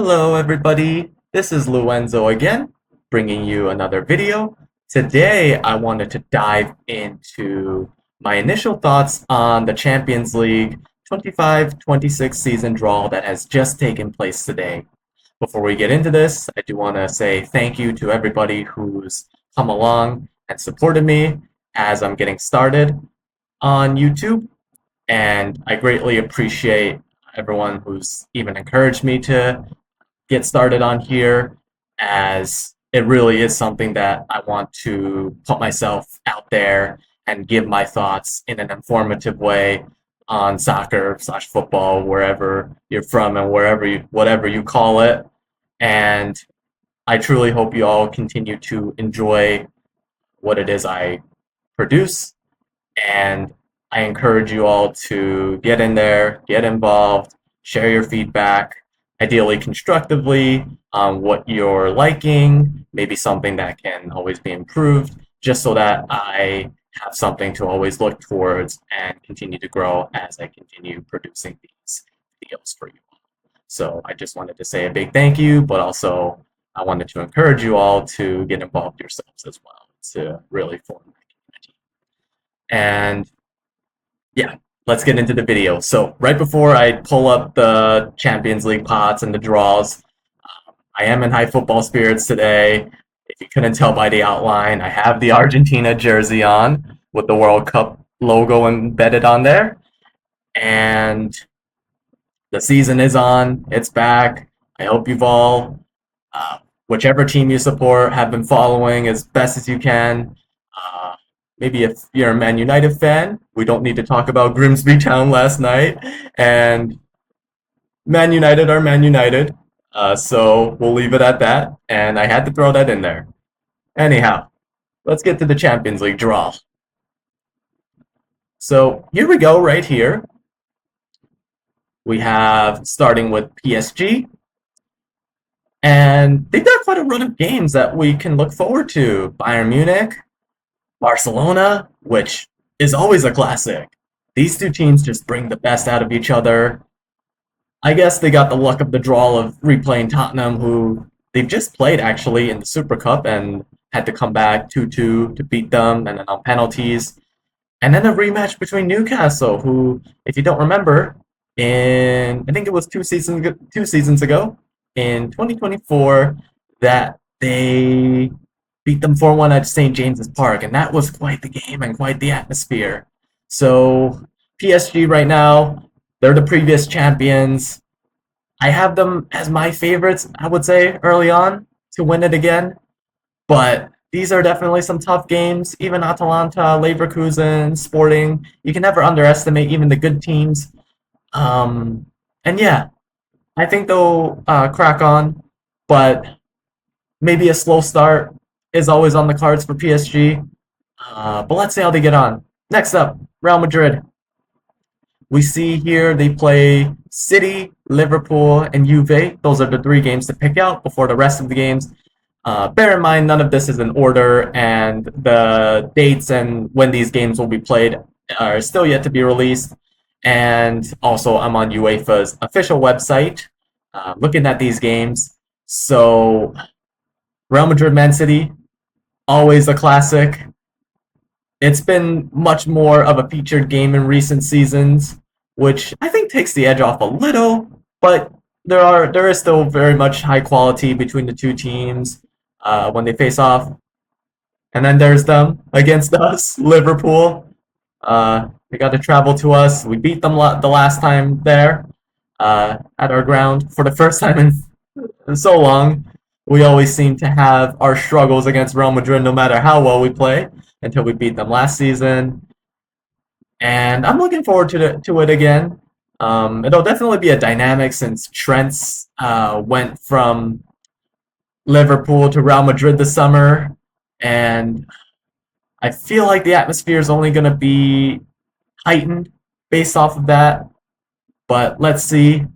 Hello, everybody. This is Luenzo again, bringing you another video. Today, I wanted to dive into my initial thoughts on the Champions League 25-26 season draw that has just taken place today. Before we get into this, I do want to say thank you to everybody who's come along and supported me as I'm getting started on YouTube, and I greatly appreciate everyone who's even encouraged me to get started on here, as it really is something that I want to put myself out there and give my thoughts in an informative way on soccer slash football, wherever you're from and whatever you call it. And I truly hope you all continue to enjoy what it is I produce. And I encourage you all to get in there, get involved, share your feedback, ideally constructively, on what you're liking, maybe something that can always be improved, just so that I have something to always look towards and continue to grow as I continue producing these videos for you. So I just wanted to say a big thank you, but also I wanted to encourage you all to get involved yourselves as well to really form that community. And yeah, let's get into the video. So right before I pull up the Champions League pots and the draws, I am in high football spirits today. If you couldn't tell by the outline, I have the Argentina jersey on with the World Cup logo embedded on there. And the season is on. It's back. I hope you've all, uh, whichever team you support, have been following as best as you can. Uh, Maybe if you're a Man United fan, we don't need to talk about Grimsby Town last night. And Man United are Man United. So we'll leave it at that. And I had to throw that in there. Anyhow, let's get to the Champions League draw. So here we go, right here. We have starting with PSG. And they've got quite a run of games that we can look forward to. Bayern Munich, Barcelona, which is always a classic. These two teams just bring the best out of each other. I guess they got the luck of the draw of replaying Tottenham, who they've just played actually in the Super Cup and had to come back 2-2 to beat them, and then on penalties. And then a rematch between Newcastle, who, if you don't remember, in I think it was two seasons ago, in 2024, that they beat them 4-1 at St. James's Park, and that was quite the game and quite the atmosphere. So PSG right now, they're the previous champions. I have them as my favorites, I would say, early on to win it again. But these are definitely some tough games. Even Atalanta, Leverkusen, Sporting. You can never underestimate even the good teams. And yeah, I think they'll crack on, but maybe a slow start is always on the cards for PSG. But let's see how they get on. Next up, Real Madrid. We see here they play City, Liverpool, and Juve. Those are the three games to pick out before the rest of the games. Bear in mind, none of this is in order, and the dates and when these games will be played are still yet to be released. And also, I'm on UEFA's official website looking at these games. So, Real Madrid, Man City, always a classic. It's been much more of a featured game in recent seasons, which I think takes the edge off a little, but there is still very much high quality between the two teams when they face off. And then there's them against us, Liverpool. They got to travel to us. We beat them the last time there at our ground for the first time in so long. We always seem to have our struggles against Real Madrid no matter how well we play until we beat them last season. And I'm looking forward to it again. It'll definitely be a dynamic since Trent's went from Liverpool to Real Madrid this summer, and I feel like the atmosphere is only going to be heightened based off of that. But let's see.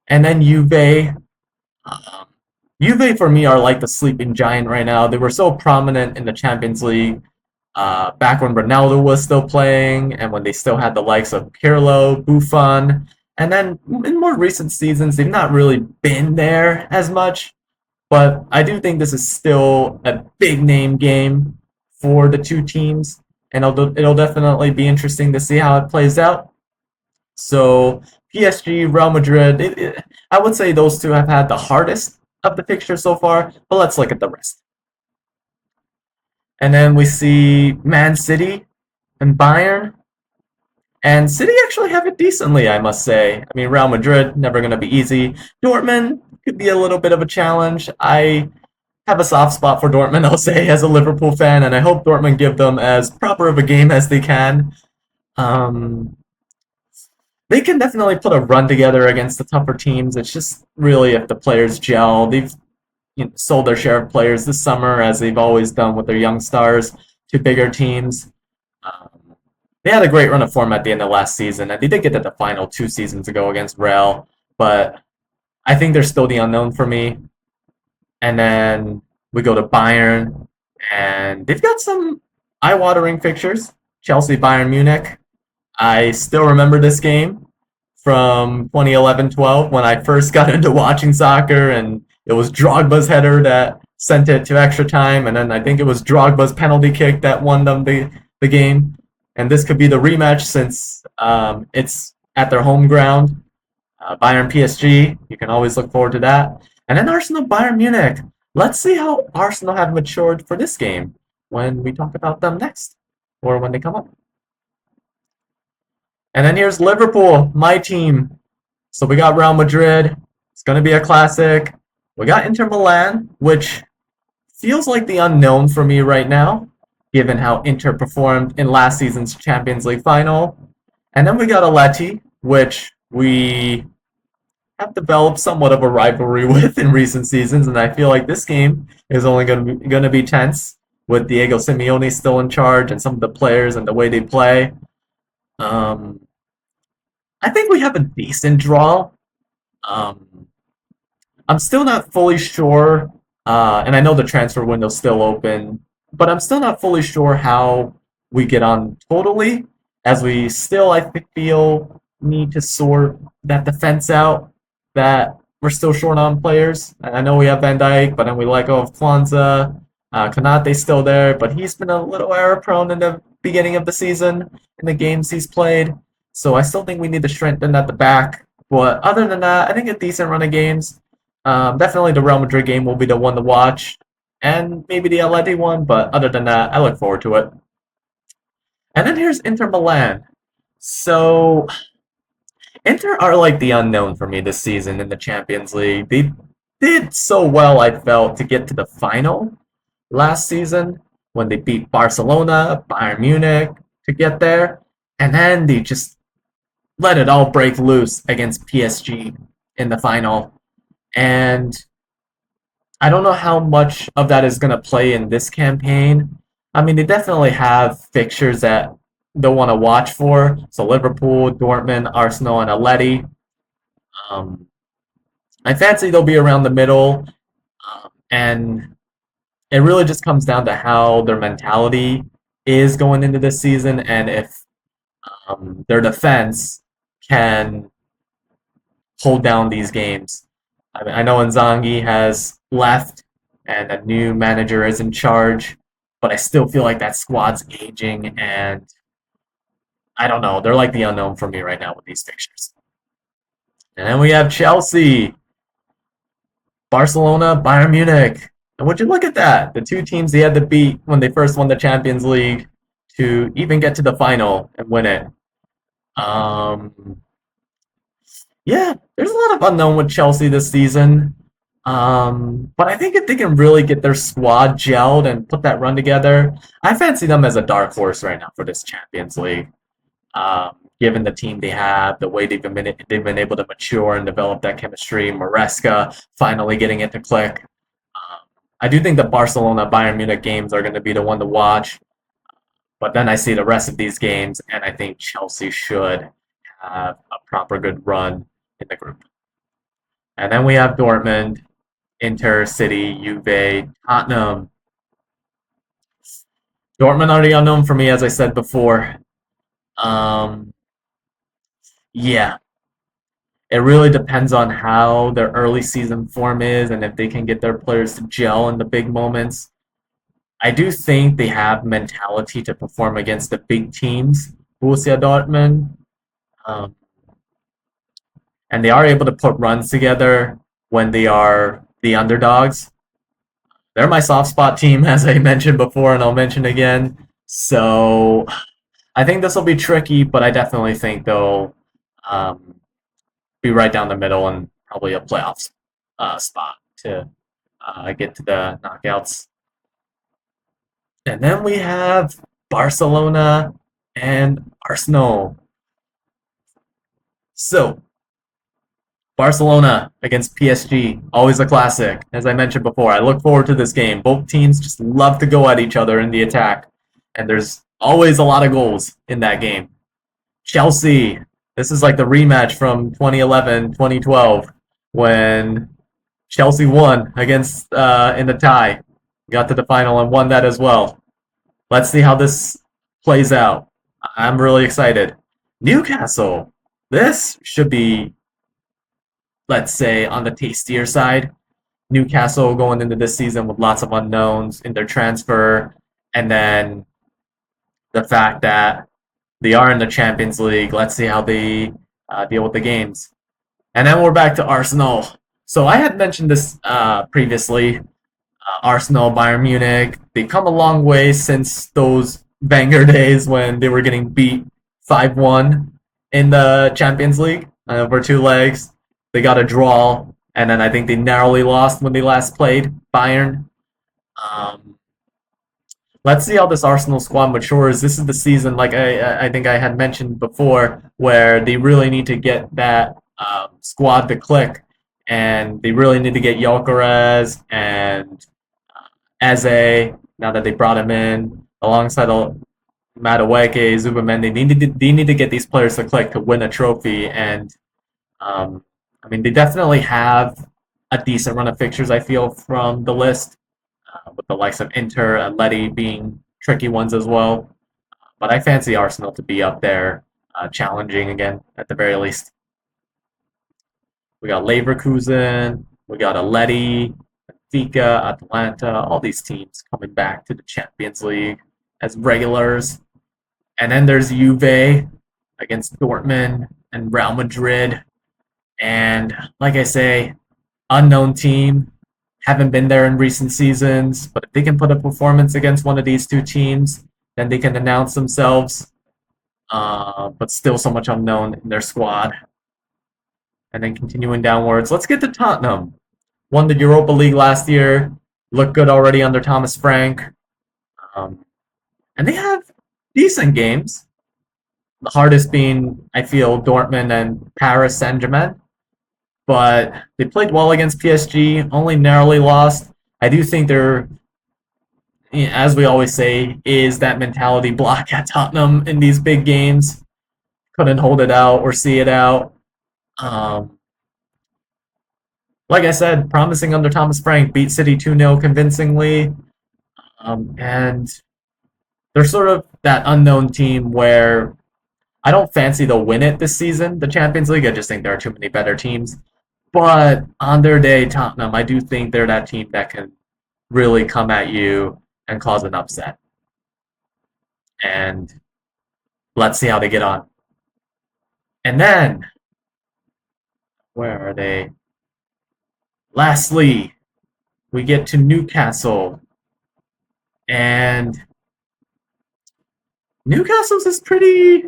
And then Juve. Juve for me are like the sleeping giant right now. They were so prominent in the Champions League back when Ronaldo was still playing and when they still had the likes of Pirlo, Buffon, And then in more recent seasons, they've not really been there as much. But I do think this is still a big name game for the two teams, and it'll definitely be interesting to see how it plays out. So PSG, Real Madrid, I would say those two have had the hardest of the picture so far, but let's look at the rest. And then we see Man City and Bayern. And City actually have it decently, I must say. I mean, Real Madrid, never going to be easy. Dortmund could be a little bit of a challenge. I have a soft spot for Dortmund, I'll say, as a Liverpool fan, and I hope Dortmund give them as proper of a game as they can. Um, they can definitely put a run together against the tougher teams. It's just really if the players gel. They've sold their share of players this summer, as they've always done with their young stars, to bigger teams. Um, they had a great run of form at the end of last season, and they did get to the final 2 seasons ago against Real, but I think they're still the unknown for me. And then we go to Bayern, and they've got some eye-watering fixtures. Chelsea, Bayern Munich. I still remember this game from 2011-12 when I first got into watching soccer, and it was Drogba's header that sent it to extra time, and then I think it was Drogba's penalty kick that won them the game. And this could be the rematch since it's at their home ground. Bayern PSG, you can always look forward to that. And then Arsenal Bayern Munich. Let's see how Arsenal have matured for this game when we talk about them next, or when they come up. And then here's Liverpool, my team. So we got Real Madrid. It's going to be a classic. We got Inter Milan, which feels like the unknown for me right now, given how Inter performed in last season's Champions League final. And then we got Atleti, which we have developed somewhat of a rivalry with in recent seasons, and I feel like this game is only going to be tense with Diego Simeone still in charge and some of the players and the way they play. Um, I think we have a decent draw. Um, I'm still not fully sure, and I know the transfer window's still open, but I'm still not fully sure how we get on totally, as we still, I feel, need to sort that defense out, that we're still short on players. I know we have Van Dijk, but then we let go of Kwanzaa. Konate's still there, but he's been a little error prone in the beginning of the season in the games he's played. So I still think we need to strengthen at the back. But other than that, I think a decent run of games. Definitely the Real Madrid game will be the one to watch, and maybe the Atleti one. But other than that, I look forward to it. And then here's Inter Milan. So Inter are like the unknown for me this season in the Champions League. They did so well, I felt, to get to the final last season when they beat Barcelona, Bayern Munich to get there, and then they just let it all break loose against PSG in the final. And I don't know how much of that is going to play in this campaign. I mean, they definitely have fixtures that they'll want to watch for. So Liverpool, Dortmund, Arsenal, and Atleti. Um, I fancy they'll be around the middle, and it really just comes down to how their mentality is going into this season, and if their defense can hold down these games. I mean, I know Inzaghi has left and a new manager is in charge, but I still feel like that squad's aging, and I don't know. They're like the unknown for me right now with these fixtures. And then we have Chelsea, Barcelona, Bayern Munich. And would you look at that? The two teams they had to beat when they first won the Champions League to even get to the final and win it. Um, yeah, there's a lot of unknown with Chelsea this season. But I think if they can really get their squad gelled and put that run together, I fancy them as a dark horse right now for this Champions League. Given the team they have, the way they've been able to mature and develop that chemistry, Maresca finally getting it to click. I do think the Barcelona Bayern Munich games are going to be the one to watch, but then I see the rest of these games, and I think Chelsea should have a proper good run in the group. And then we have Dortmund, Inter, City, Juve, Tottenham. Dortmund are the unknown for me, as I said before. Um, yeah, It really depends on how their early season form is and if they can get their players to gel in the big moments. I do think they have mentality to perform against the big teams, Borussia Dortmund, um, and they are able to put runs together when they are the underdogs. They're my soft spot team, as I mentioned before, and I'll mention again. So I think this will be tricky, but I definitely think they'll um, be right down the middle and probably a playoff spot to get to the knockouts. And then we have Barcelona and Arsenal. So Barcelona against PSG, always a classic. As I mentioned before, I look forward to this game. Both teams just love to go at each other in the attack, and there's always a lot of goals in that game. Chelsea, this is like the rematch from 2011, 2012, when Chelsea won against in the tie, got to the final and won that as well. Let's see how this plays out. I'm really excited. Newcastle, this should be, let's say, on the tastier side. Newcastle going into this season with lots of unknowns in their transfer, and then the fact that they are in the Champions League. Let's see how they deal with the games. And then we're back to Arsenal. So I had mentioned this previously. Arsenal, Bayern Munich, they come a long way since those Wenger days when they were getting beat 5-1 in the Champions League over two legs. They got a draw, and then I think they narrowly lost when they last played Bayern. Um, let's see how this Arsenal squad matures. This is the season, like I think I had mentioned before, where they really need to get that squad to click, and they really need to get Gyökeres and Eze, now that they brought him in, alongside Madueke, Zubamendi. They need to get these players to click to win a trophy, and I mean, they definitely have a decent run of fixtures, I feel, from the list, with the likes of Inter and Letty being tricky ones as well. But I fancy Arsenal to be up there, challenging again, at the very least. We got Leverkusen, we got Atleti, Benfica, Atalanta, all these teams coming back to the Champions League as regulars. And then there's Juve against Dortmund and Real Madrid. And like I say, unknown team, haven't been there in recent seasons, but if they can put a performance against one of these two teams, then they can announce themselves. But still so much unknown in their squad. And then continuing downwards, let's get to Tottenham. Won the Europa League last year, looked good already under Thomas Frank. And they have decent games. The hardest being, I feel, Dortmund and Paris Saint-Germain. But they played well against PSG, only narrowly lost. I do think they're, as we always say, is that mentality block at Tottenham in these big games. Couldn't hold it out or see it out. Um, like I said, promising under Thomas Frank, beat City 2-0 convincingly. And they're sort of that unknown team where I don't fancy they'll win it this season, the Champions League. I just think there are too many better teams. But on their day, Tottenham, I do think they're that team that can really come at you and cause an upset. And let's see how they get on. And then, where are they? Lastly, we get to Newcastle. And Newcastle's is pretty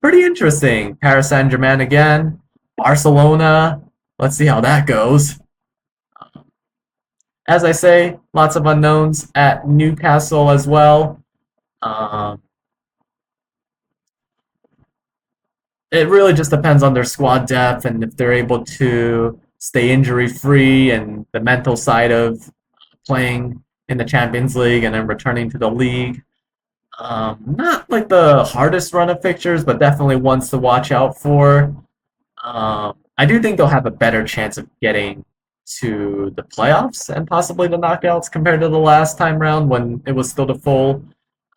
interesting. Paris Saint-Germain again. Barcelona. Let's see how that goes. As I say, lots of unknowns at Newcastle as well. It really just depends on their squad depth and if they're able to stay injury free and the mental side of playing in the Champions League and then returning to the league. Not like the hardest run of fixtures, but definitely ones to watch out for. I do think they'll have a better chance of getting to the playoffs and possibly the knockouts compared to the last time round when it was still the full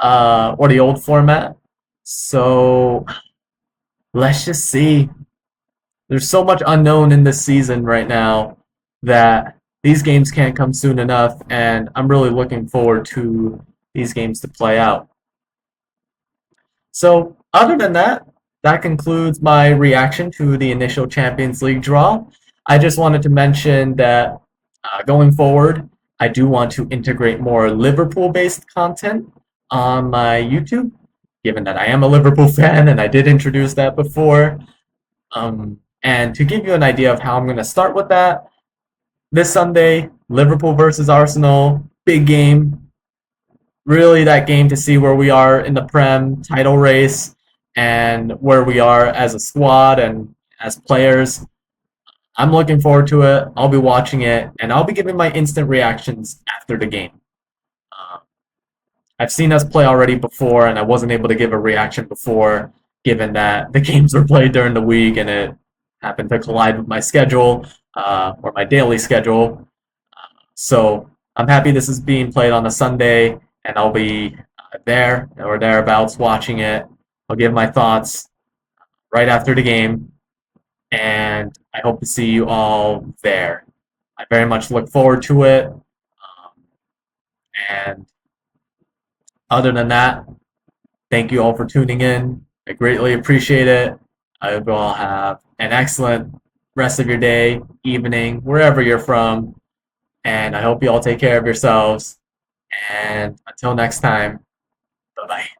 or the old format. So let's just see. There's so much unknown in this season right now that these games can't come soon enough, and I'm really looking forward to these games to play out. So, other than that, that concludes my reaction to the initial Champions League draw. I just wanted to mention that going forward, I do want to integrate more Liverpool based content on my YouTube, given that I am a Liverpool fan and I did introduce that before. And to give you an idea of how I'm going to start with that, this Sunday, Liverpool versus Arsenal, big game, really that game to see where we are in the Prem title race and where we are as a squad and as players. I'm looking forward to it. I'll be watching it and I'll be giving my instant reactions after the game. Uh, I've seen us play already before and I wasn't able to give a reaction before given that the games were played during the week and it happened to collide with my schedule or my daily schedule. So I'm happy this is being played on a Sunday, and I'll be there or thereabouts watching it. I'll give my thoughts right after the game, and I hope to see you all there. I very much look forward to it. And other than that, thank you all for tuning in. I greatly appreciate it. I hope you all have an excellent rest of your day, evening, wherever you're from. And I hope you all take care of yourselves. And until next time, bye bye.